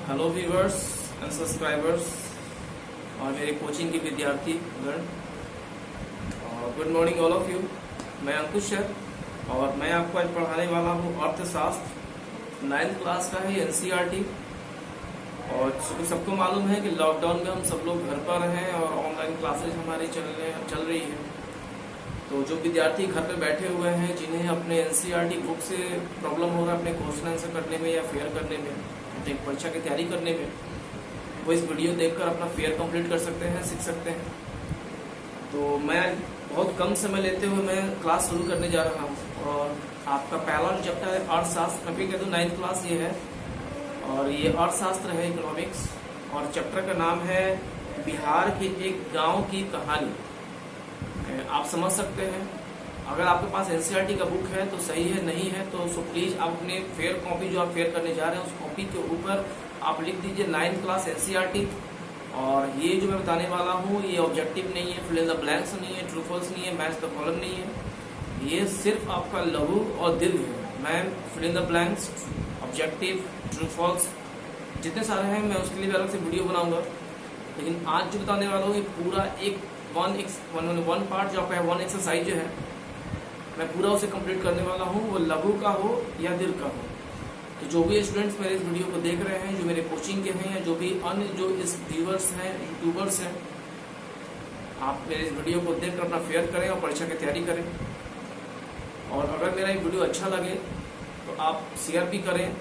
Hello viewers and subscribers और मेरे coaching के विद्यार्थी गण, good morning all of you. मैं अंकुश है और मैं आपको आज पढ़ाने वाला हूँ अर्थशास्त्र 9th क्लास का है एनसीईआरटी। और सबको मालूम है कि लॉकडाउन में हम सब लोग घर पर हैं और ऑनलाइन क्लासेज हमारी चल रही है। तो जो विद्यार्थी घर पे बैठे हुए हैं, जिन्हें अपने एनसीईआरटी बुक से प्रॉब्लम हो रहा है अपने क्वेश्चन आंसर करने में या फेयर करने में, अपनी परीक्षा की तैयारी करने में, वो इस वीडियो देखकर अपना फेयर कंप्लीट कर सकते हैं, सीख सकते हैं। तो मैं बहुत कम समय लेते हुए मैं क्लास शुरू करने जा रहा हूँ और आपका पहला जो चैप्टर है अर्थशास्त्र, अभी कह दो 9th क्लास ये है और ये अर्थशास्त्र है, इकोनॉमिक्स। और चैप्टर का नाम है बिहार के एक गाँव की कहानी। आप समझ सकते हैं, अगर आपके पास एनसीईआरटी का बुक है तो सही है, नहीं है तो सो प्लीज आप अपने फेयर कॉपी जो आप फेयर करने जा रहे हैं उस कॉपी के ऊपर आप लिख दीजिए 9th क्लास एनसीईआरटी। और ये जो मैं बताने वाला हूँ ये ऑब्जेक्टिव नहीं है, फिल इन द ब्लैंक्स नहीं है, ट्रू फॉल्स नहीं है, मैच द कॉलम नहीं है, ये सिर्फ आपका लघु और दीर्घ है। मैं fill in the blanks, objective, true false जितने सारे हैं मैं उसके लिए भी अलग से वीडियो बनाऊंगा। लेकिन आज जो बताने वाला हूँ ये पूरा एक वन पार्ट जो आपका है, वन एक्सरसाइज जो है मैं पूरा उसे कंप्लीट करने वाला हूँ, वो लघु का हो या दीर्घ का हो। तो जो भी स्टूडेंट्स मेरे इस वीडियो को देख रहे हैं, जो मेरे कोचिंग के हैं या जो भी अन्य जो इस व्यूअर्स हैं, यूट्यूबर्स हैं, आप मेरे इस वीडियो को देखकर अपना फेयर करें और परीक्षा की तैयारी करें। और अगर मेरा ये वीडियो अच्छा लगे तो आप शेयर भी करें,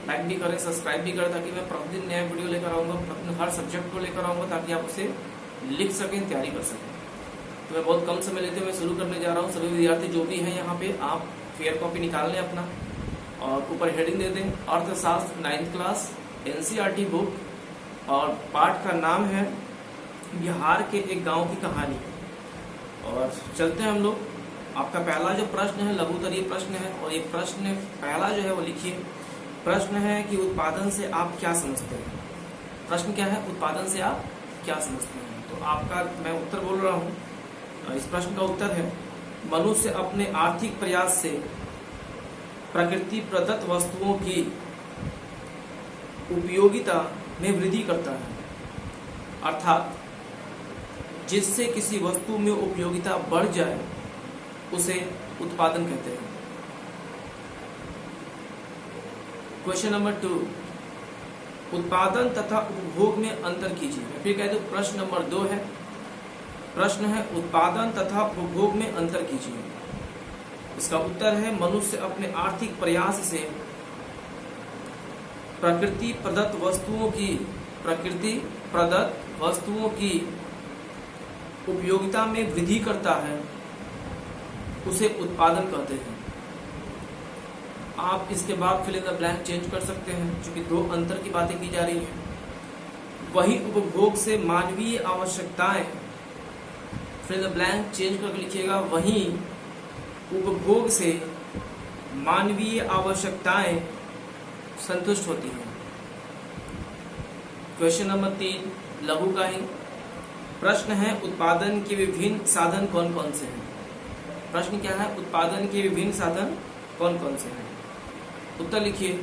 लाइक भी करें, सब्सक्राइब भी करें, ताकि मैं प्रतिदिन नया वीडियो लेकर आऊँगा, प्रतिदिन हर सब्जेक्ट को लेकर आऊँगा, ताकि आप उसे लिख सकें, तैयारी कर सकें। तो मैं बहुत कम समय लेते हुए शुरू करने जा रहा हूँ। सभी विद्यार्थी जो भी हैं यहाँ पे, आप फेयर कॉपी निकाल लें अपना और ऊपर हेडिंग दे दें अर्थशास्त्र 9th क्लास एनसीईआरटी बुक और पाठ का नाम है बिहार के एक गांव की कहानी। और चलते हैं हम लोग। आपका पहला जो प्रश्न है लघुतरीय प्रश्न है और ये प्रश्न पहला जो है वो लिखिए। प्रश्न है कि उत्पादन से आप क्या समझते हैं। प्रश्न क्या है, उत्पादन से आप क्या समझते हैं। तो आपका मैं उत्तर बोल रहा हूँ। इस प्रश्न का उत्तर है मनुष्य अपने आर्थिक प्रयास से प्रकृति प्रदत्त वस्तुओं की उपयोगिता में वृद्धि करता है, अर्थात जिससे किसी वस्तु में उपयोगिता बढ़ जाए उसे उत्पादन कहते हैं। क्वेश्चन नंबर 2, उत्पादन तथा उपभोग में अंतर कीजिए। फिर कह दो प्रश्न नंबर 2 है। प्रश्न है उत्पादन तथा उपभोग में अंतर कीजिए। इसका उत्तर है मनुष्य अपने आर्थिक प्रयास से प्रकृति प्रदत्त वस्तुओं की उपयोगिता में वृद्धि करता है, उसे उत्पादन कहते हैं। आप इसके बाद fill in the blank change कर सकते हैं, क्योंकि दो अंतर की बातें की जा रही हैं। वही उपभोग से मानवीय आवश्यकताएं, फिल द ब्लैंक चेंज करके लिखिएगा, वहीं उपभोग से मानवीय आवश्यकताएं संतुष्ट होती हैं। क्वेश्चन नंबर 3 लघु का ही प्रश्न है उत्पादन के विभिन्न साधन कौन कौन से हैं। प्रश्न क्या है, उत्पादन के विभिन्न साधन कौन कौन से हैं। उत्तर लिखिए,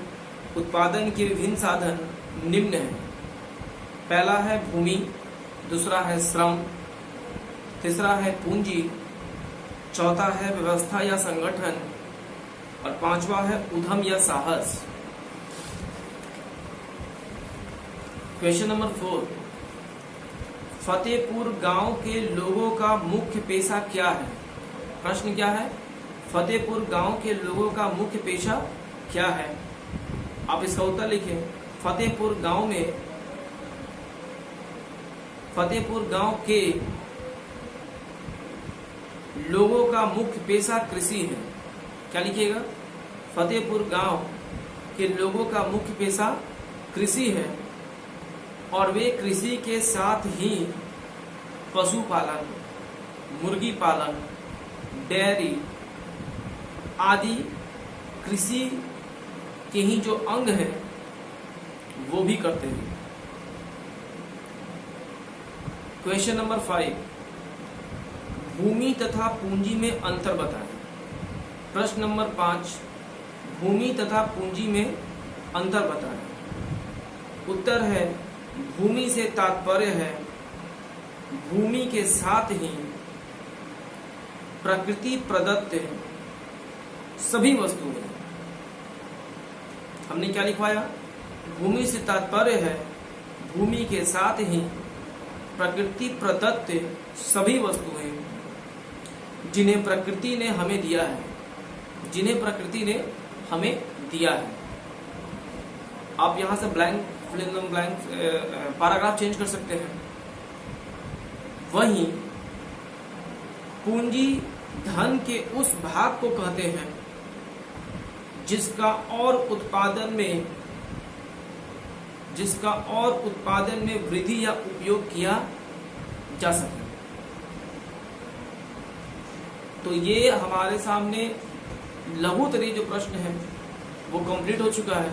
उत्पादन के विभिन्न साधन निम्न हैं। पहला है भूमि, दूसरा है श्रम, तीसरा है पूंजी, चौथा है व्यवस्था या संगठन और पांचवा है उद्यम या साहस। क्वेश्चन नंबर 4, फतेहपुर गांव के लोगों का मुख्य पेशा क्या है। प्रश्न क्या है, फतेहपुर गांव के लोगों का मुख्य पेशा क्या है। आप इसका उत्तर लिखें। फतेहपुर गांव के लोगों का मुख्य पेशा कृषि है। क्या लिखिएगा, फतेहपुर गांव के लोगों का मुख्य पेशा कृषि है और वे कृषि के साथ ही पशुपालन, मुर्गी पालन, डेयरी आदि कृषि के ही जो अंग है वो भी करते हैं। क्वेश्चन नंबर 5, भूमि तथा पूंजी में अंतर बताएं। प्रश्न नंबर 5, भूमि तथा पूंजी में अंतर बताएं। उत्तर है भूमि से तात्पर्य है भूमि के साथ ही प्रकृति प्रदत्त सभी वस्तुएं। हमने क्या लिखवाया? भूमि से तात्पर्य है भूमि के साथ ही प्रकृति प्रदत्त सभी वस्तुएं जिन्हें प्रकृति ने हमें दिया है, जिन्हें प्रकृति ने हमें दिया है। आप यहां से ब्लैंक पैराग्राफ चेंज कर सकते हैं। वहीं पूंजी धन के उस भाग को कहते हैं जिसका और उत्पादन में वृद्धि या उपयोग किया जा सके। तो ये हमारे सामने लघुतरी जो प्रश्न है वो कंप्लीट हो चुका है।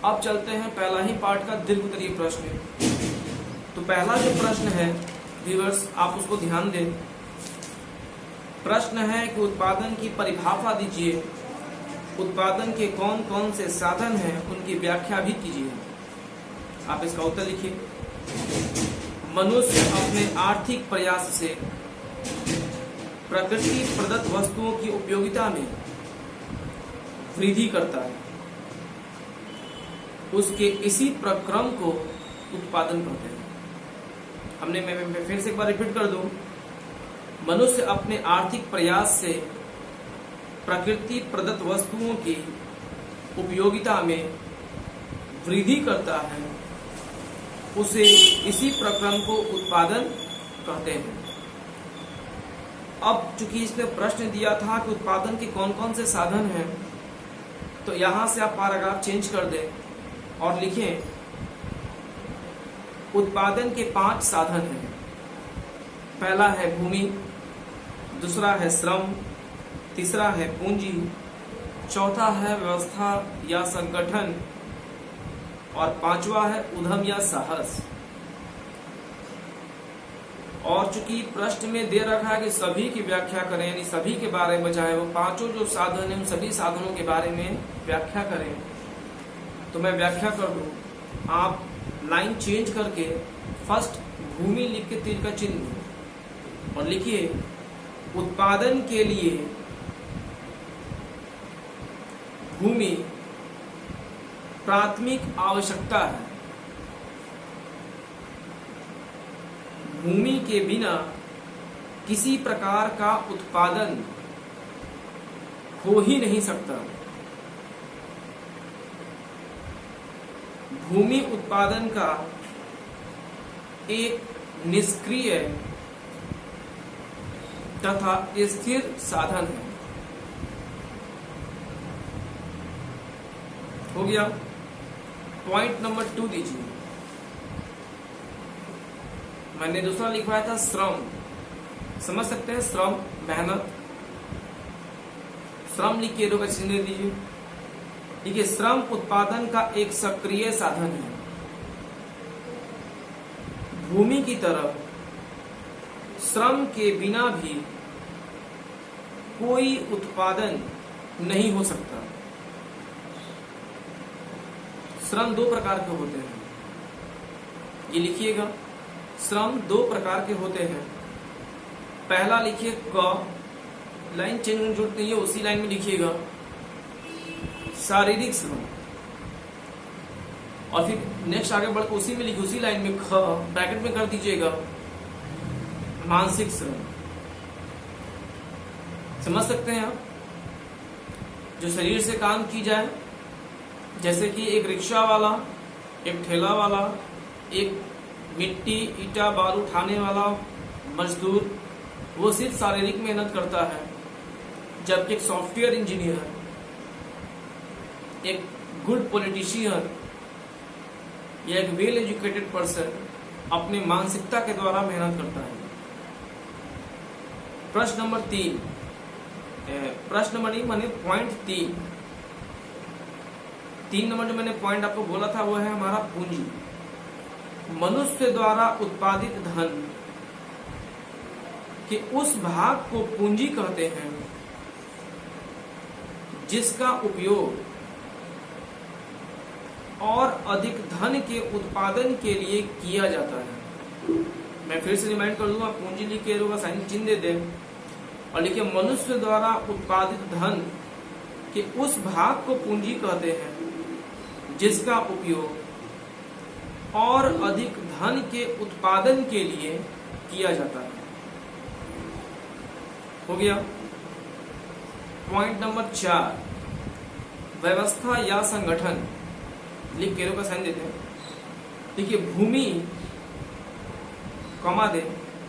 अब चलते हैं पहला ही पार्ट का दीर्घोत्तरीय प्रश्न। तो पहला जो प्रश्न है व्यूअर्स, आप उसको ध्यान दें। प्रश्न है कि उत्पादन की परिभाषा दीजिए, उत्पादन के कौन कौन से साधन हैं उनकी व्याख्या भी कीजिए। आप इसका उत्तर लिखिए। मनुष्य अपने आर्थिक प्रयास से प्रकृति प्रदत्त वस्तुओं की उपयोगिता में वृद्धि करता है, उसके इसी प्रक्रम को उत्पादन कहते हैं। मैं फिर से एक बार रिपीट कर दूं। मनुष्य अपने आर्थिक प्रयास से प्रकृति प्रदत्त वस्तुओं की उपयोगिता में वृद्धि करता है, उसे इसी प्रक्रम को उत्पादन कहते हैं। अब चूंकि इसने प्रश्न दिया था कि उत्पादन के कौन कौन से साधन हैं, तो यहां से आप पैराग्राफ चेंज कर दें और लिखें उत्पादन के 5 साधन हैं। पहला है भूमि, दूसरा है श्रम, तीसरा है पूंजी, चौथा है व्यवस्था या संगठन और 5वां है उद्यम या साहस। और चूंकि प्रश्न में दे रखा है कि सभी की व्याख्या करें, यानी सभी के बारे में, चाहे वो 5 जो साधन हैं उन सभी साधनों के बारे में व्याख्या करें, तो मैं व्याख्या कर दूं। आप लाइन चेंज करके फर्स्ट भूमि लिख के तीर का चिन्ह दो और लिखिए उत्पादन के लिए भूमि प्राथमिक आवश्यकता है। भूमि के बिना किसी प्रकार का उत्पादन हो ही नहीं सकता। भूमि उत्पादन का एक निष्क्रिय तथा स्थिर साधन है। हो गया। पॉइंट नंबर 2 दीजिए। मैंने दूसरा लिखवाया था श्रम। समझ सकते हैं श्रम, मेहनत। श्रम लिखिए, दो का चिन्ह दीजिए। देखिए, श्रम उत्पादन का एक सक्रिय साधन है। भूमि की तरह श्रम के बिना भी कोई उत्पादन नहीं हो सकता। श्रम 2 प्रकार के होते हैं, ये लिखिएगा। श्रम 2 प्रकार के होते हैं। पहला लिखिए क, लाइन चेंज करने की जरूरत नहीं है, उसी लाइन में लिखिएगा शारीरिक श्रम। और फिर नेक्स्ट आगे बढ़कर उसी में लिखिए, उसी लाइन में ख ब्रैकेट में कर दीजिएगा मानसिक श्रम। समझ सकते हैं आप? जो शरीर से काम की जाए, जैसे कि एक रिक्शा वाला, एक ठेला वाला, एक मिट्टी ईटा बालू उठाने वाला मजदूर, वो सिर्फ शारीरिक मेहनत करता है। जबकि एक सॉफ्टवेयर इंजीनियर, एक गुड पॉलिटिशियन या एक वेल एजुकेटेड पर्सन अपनी मानसिकता के द्वारा मेहनत करता है। प्रश्न नंबर 3, प्रश्न नंबर नहीं माने पॉइंट 3 नंबर जो मैंने पॉइंट आपको बोला था वो है हमारा पूंजी। मनुष्य द्वारा उत्पादित धन के उस भाग को पूंजी कहते हैं जिसका उपयोग और अधिक धन के उत्पादन के लिए किया जाता है। मैं फिर से रिमाइंड कर दूंगा, पूंजी लिख के एरो का साइन चिन्ह दे दें और लिखे मनुष्य द्वारा उत्पादित धन के उस भाग को पूंजी कहते हैं जिसका उपयोग और अधिक धन के उत्पादन के लिए किया जाता है। हो गया। पॉइंट नंबर 4, व्यवस्था या संगठन लिख के एरो का साइन देते हैं। देखिए भूमि कमा दे,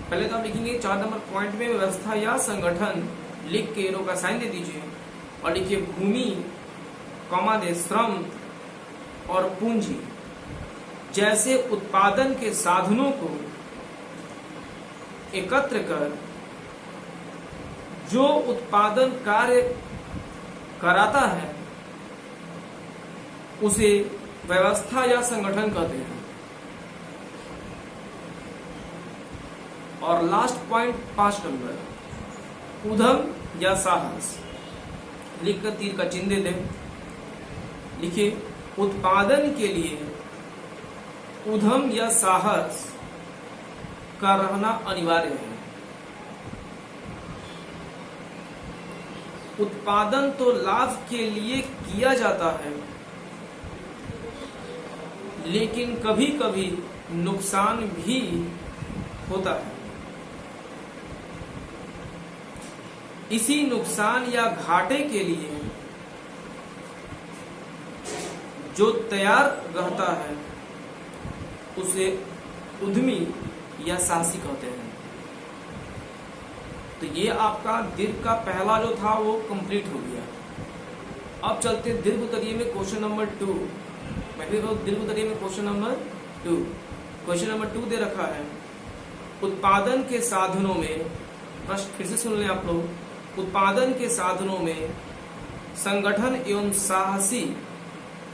पहले तो आप लिखेंगे 4 नंबर पॉइंट में व्यवस्था या संगठन लिख के एरो का साइन दे दीजिए और लिखिए भूमि कमा दे श्रम और पूंजी जैसे उत्पादन के साधनों को एकत्र कर जो उत्पादन कार्य कराता है उसे व्यवस्था या संगठन कहते हैं। और लास्ट पॉइंट 5 नंबर, उद्यम या साहस लिखकर तीर का चिन्ह दे दें। लिखिए उत्पादन के लिए उद्यम या साहस का रहना अनिवार्य है। उत्पादन तो लाभ के लिए किया जाता है, लेकिन कभी कभी नुकसान भी होता है। इसी नुकसान या घाटे के लिए जो तैयार रहता है उसे उद्यमी या साहसी कहते हैं। तो ये आपका दीर्घ का पहला जो था वो कंप्लीट हो गया। अब चलते दीर्घ उत्तरीय में क्वेश्चन नंबर 2। मैं भी दीर्घ उत्तरीय में क्वेश्चन नंबर 2। क्वेश्चन नंबर 2 दे रखा है, उत्पादन के साधनों में, प्रश्न फिर से सुन लें आप लोग, उत्पादन के साधनों में संगठन एवं साहसी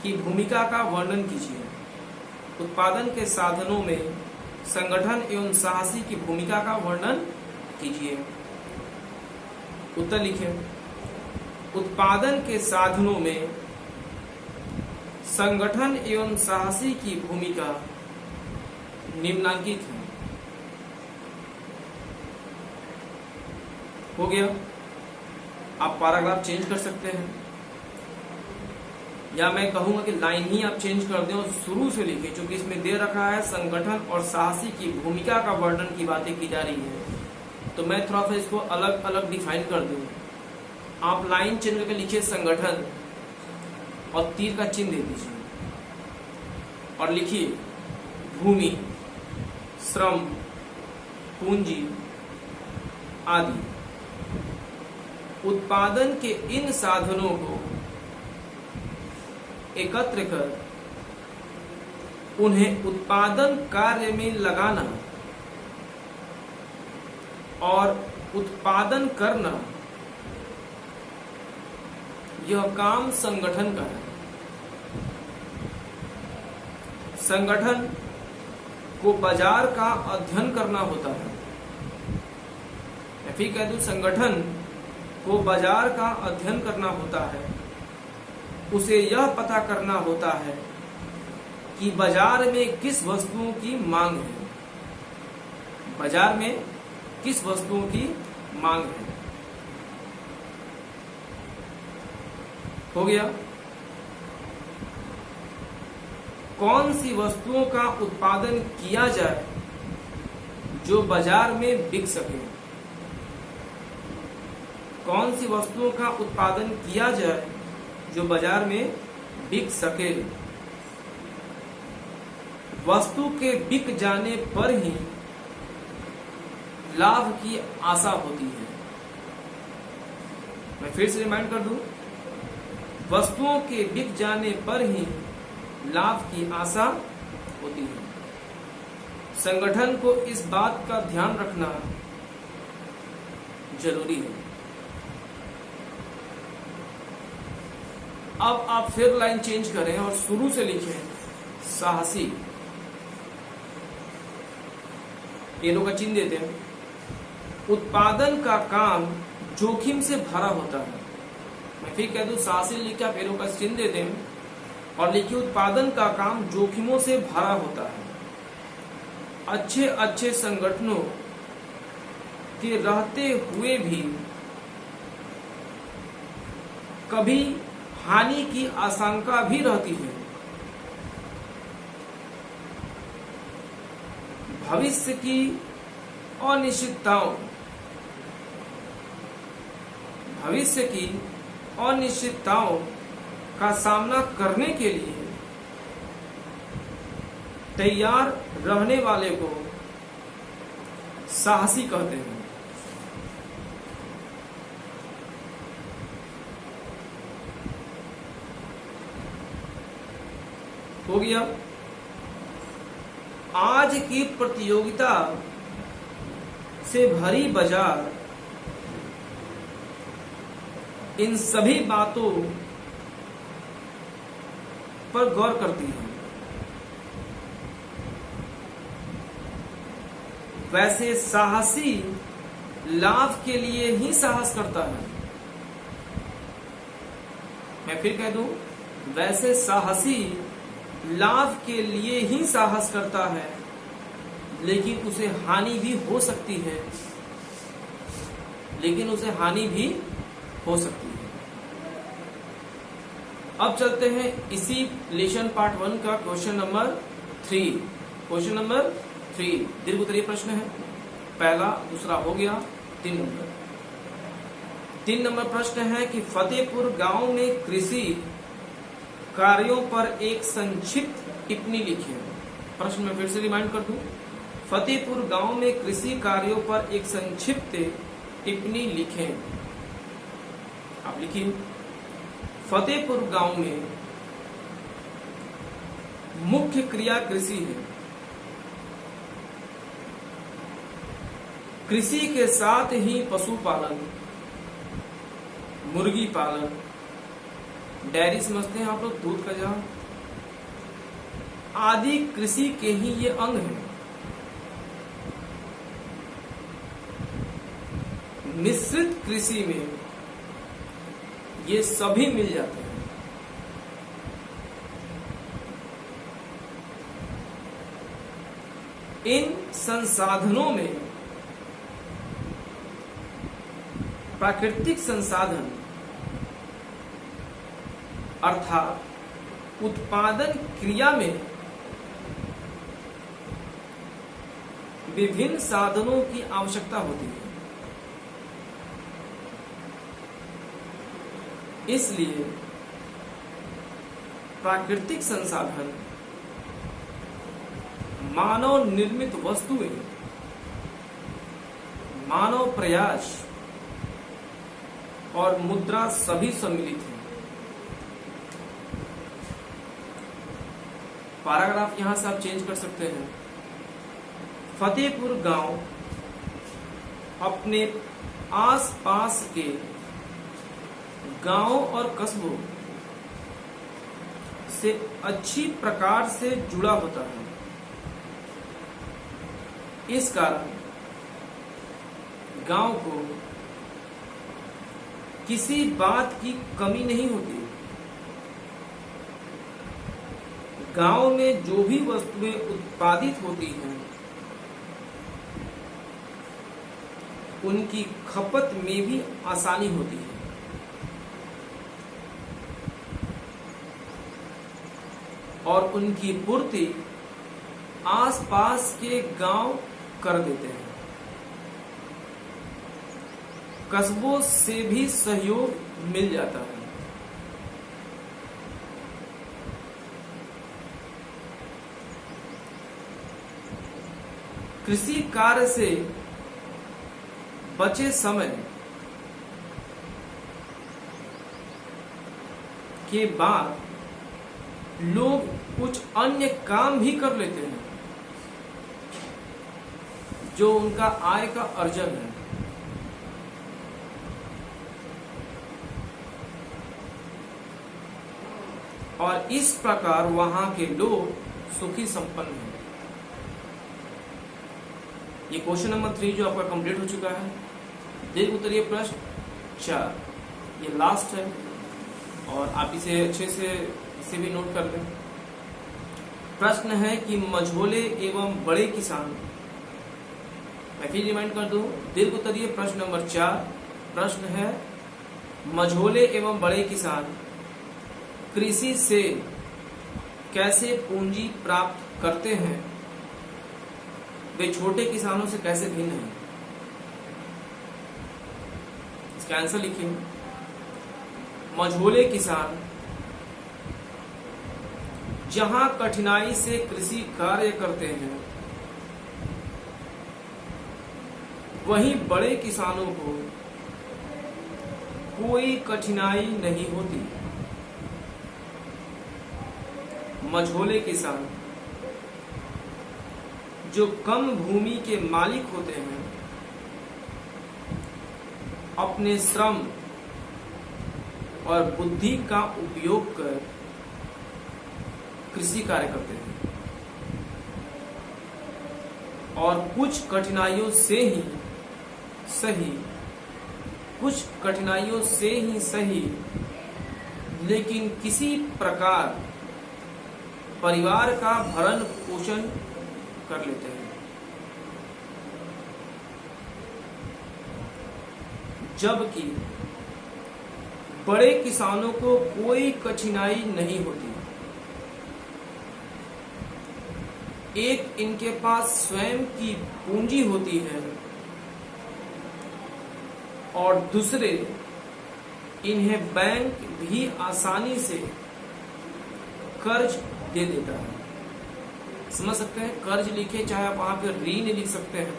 की भूमिका का वर्णन कीजिए। उत्पादन के साधनों में संगठन एवं साहसी की भूमिका का वर्णन कीजिए। उत्तर लिखें, उत्पादन के साधनों में संगठन एवं साहसी की भूमिका निम्नांकित है। हो गया। आप पैराग्राफ चेंज कर सकते हैं या मैं कहूंगा कि लाइन ही आप चेंज कर दें और शुरू से लिखें, क्योंकि इसमें दे रखा है संगठन और साहसी की भूमिका का वर्णन की बातें की जा रही है, तो मैं थोड़ा सा इसको अलग अलग डिफाइन कर दूं। आप लाइन चेंज करके लिखिए संगठन और तीर का चिन्ह दे दीजिए और लिखिए भूमि, श्रम, पूंजी आदि उत्पादन के इन साधनों को एकत्र कर उन्हें उत्पादन कार्य में लगाना और उत्पादन करना, यह काम संगठन का है। संगठन को बाजार का अध्ययन करना होता है। मैं फिर कह दूं, संगठन को बाजार का अध्ययन करना होता है। उसे यह पता करना होता है कि बाजार में किस वस्तुओं की मांग है। बाजार में किस वस्तुओं की मांग है। हो गया। कौन सी वस्तुओं का उत्पादन किया जाए जो बाजार में बिक सके। कौन सी वस्तुओं का उत्पादन किया जाए जो बाजार में बिक सके। वस्तु के बिक जाने पर ही लाभ की आशा होती है। मैं फिर से रिमाइंड कर दूं, वस्तुओं के बिक जाने पर ही लाभ की आशा होती है। संगठन को इस बात का ध्यान रखना जरूरी है। अब आप फिर लाइन चेंज करें और शुरू से लिखें साहसी। एरो का चिन्ह देते हैं। उत्पादन का काम जोखिम से भरा होता है। मैं फिर कह दूं, साहसी लिख के आप एरो का चिन्ह देते हैं। और लिखिए उत्पादन का काम जोखिमों से भरा होता है। अच्छे अच्छे संगठनों के रहते हुए भी कभी हानि की आशंका भी रहती है। भविष्य की अनिश्चितताओं का सामना करने के लिए तैयार रहने वाले को साहसी कहते हैं। हो गया। आज की प्रतियोगिता से भरी बाजार इन सभी बातों पर गौर करती है। वैसे साहसी लाभ के लिए ही साहस करता है। मैं फिर कह दूं, वैसे साहसी लाभ के लिए ही साहस करता है, लेकिन उसे हानि भी हो सकती है। अब चलते हैं इसी लेसन पार्ट 1 का क्वेश्चन नंबर 3। क्वेश्चन नंबर 3 दीर्घ उत्तरीय प्रश्न है। पहला दूसरा हो गया। 3 नंबर प्रश्न है कि फतेहपुर गांव में कृषि कार्यों पर एक संक्षिप्त टिप्पणी लिखिए। प्रश्न में फिर से रिमाइंड कर दूं, फतेहपुर गांव में कृषि कार्यों पर एक संक्षिप्त टिप्पणी लिखें। आप लिखिए, फतेहपुर गांव में मुख्य क्रिया कृषि है। कृषि के साथ ही पशुपालन, मुर्गी पालन, डेयरी समझते हैं आप लोग, दूध का जहां, आदि कृषि के ही ये अंग हैं। मिश्रित कृषि में ये सभी मिल जाते हैं। इन संसाधनों में प्राकृतिक संसाधन अर्थात उत्पादन क्रिया में विभिन्न साधनों की आवश्यकता होती है। इसलिए प्राकृतिक संसाधन, मानव निर्मित वस्तुएं, मानव प्रयास और मुद्रा सभी सम्मिलित हैं। पैराग्राफ यहां से आप चेंज कर सकते हैं। फतेहपुर गांव अपने आसपास के गांवों और कस्बों से अच्छी प्रकार से जुड़ा होता है। इस कारण गांव को किसी बात की कमी नहीं होती। गांव में जो भी वस्तुएं उत्पादित होती हैं, उनकी खपत में भी आसानी होती है। और उनकी पूर्ति आसपास के गांव कर देते हैं। कस्बों से भी सहयोग मिल जाता है। कृषि कार्य से बचे समय के बाद लोग कुछ अन्य काम भी कर लेते हैं जो उनका आय का अर्जन है। और इस प्रकार वहां के लोग सुखी संपन्न हैं। ये क्वेश्चन नंबर 3 जो आपका कंप्लीट हो चुका है। दीर्घ उत्तरीय प्रश्न 4 ये लास्ट है और आप इसे अच्छे से इसे भी नोट कर लें। प्रश्न है कि मझोले एवं बड़े किसान, मैं फिर रिमाइंड कर दूं, दीर्घ उत्तरीय प्रश्न नंबर 4। प्रश्न है मझोले एवं बड़े किसान कृषि से कैसे पूंजी प्राप्त करते हैं, वे छोटे किसानों से कैसे भिन्न हैं। इसका आंसर लिखिए। मझोले किसान जहां कठिनाई से कृषि कार्य करते हैं, वहीं बड़े किसानों को कोई कठिनाई नहीं होती। मझोले किसान जो कम भूमि के मालिक होते हैं, अपने श्रम और बुद्धि का उपयोग कर कृषि कार्य करते हैं और कुछ कठिनाइयों से ही सही लेकिन किसी प्रकार परिवार का भरण पोषण कर लेते हैं। जबकि बड़े किसानों को कोई कठिनाई नहीं होती। एक इनके पास स्वयं की पूंजी होती है और दूसरे इन्हें बैंक भी आसानी से कर्ज दे देता है। समझ सकते हैं, कर्ज लिखे चाहे आप वहां पर ऋण लिख सकते हैं।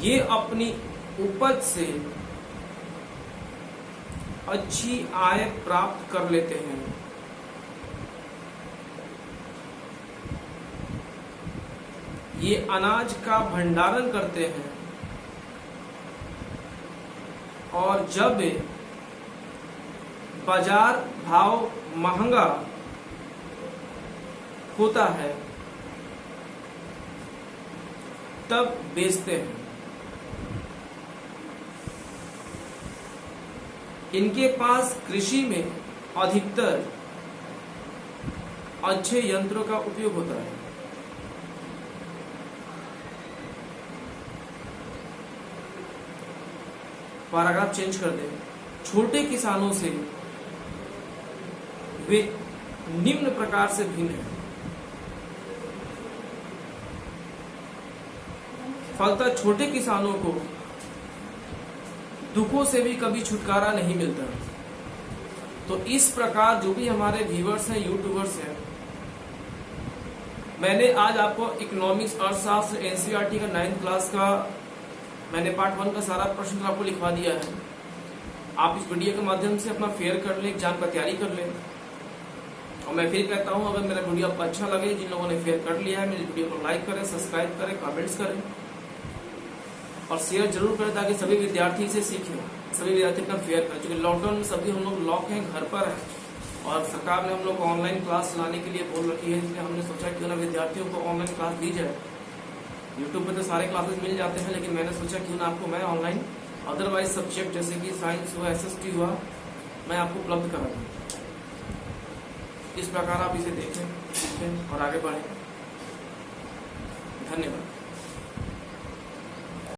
ये अपनी उपज से अच्छी आय प्राप्त कर लेते हैं। ये अनाज का भंडारण करते हैं और जब बाजार भाव महंगा होता है तब बेचते हैं। इनके पास कृषि में अधिकतर अच्छे यंत्रों का उपयोग होता है। पैराग्राफ चेंज कर दें। छोटे किसानों से वे निम्न प्रकार से भिन्न हैं। फलतः छोटे किसानों को दुखों से भी कभी छुटकारा नहीं मिलता। तो इस प्रकार जो भी हमारे व्यूअर्स हैं, यूट्यूबर्स हैं, मैंने आज आपको इकोनॉमिक्स अर्थशास्त्र एनसीईआरटी का 9th क्लास का मैंने पार्ट 1 का सारा प्रश्न आपको लिखवा दिया है। आप इस वीडियो के माध्यम से अपना फेयर कर लें, एग्जाम का तैयारी कर लें। और मैं फिर कहता हूं, अगर मेरा वीडियो आपको अच्छा लगे, जिन लोगों ने फेयर कर लिया है, मेरे वीडियो को लाइक करें, सब्सक्राइब करें, कमेंट्स करें और शेयर जरूर करें ताकि सभी विद्यार्थी इसे सीखें, सभी विद्यार्थी अपना फेयर करें। क्योंकि लॉकडाउन में सभी हम लोग लॉक हैं, घर पर हैं और सरकार ने हम लोग को ऑनलाइन क्लास लाने के लिए बोल रखी है। इसलिए हमने सोचा क्यों ना विद्यार्थियों को ऑनलाइन क्लास दी जाए। यूट्यूब पे तो सारे क्लासेस मिल जाते हैं, लेकिन मैंने सोचा क्यों ना आपको मैं ऑनलाइन अदरवाइज सब्जेक्ट जैसे कि साइंस हुआ, एसएसटी हुआ, मैं आपको उपलब्ध करा दूं। इस प्रकार आप इसे देखें, सीखें और आगे बढ़ें। धन्यवाद।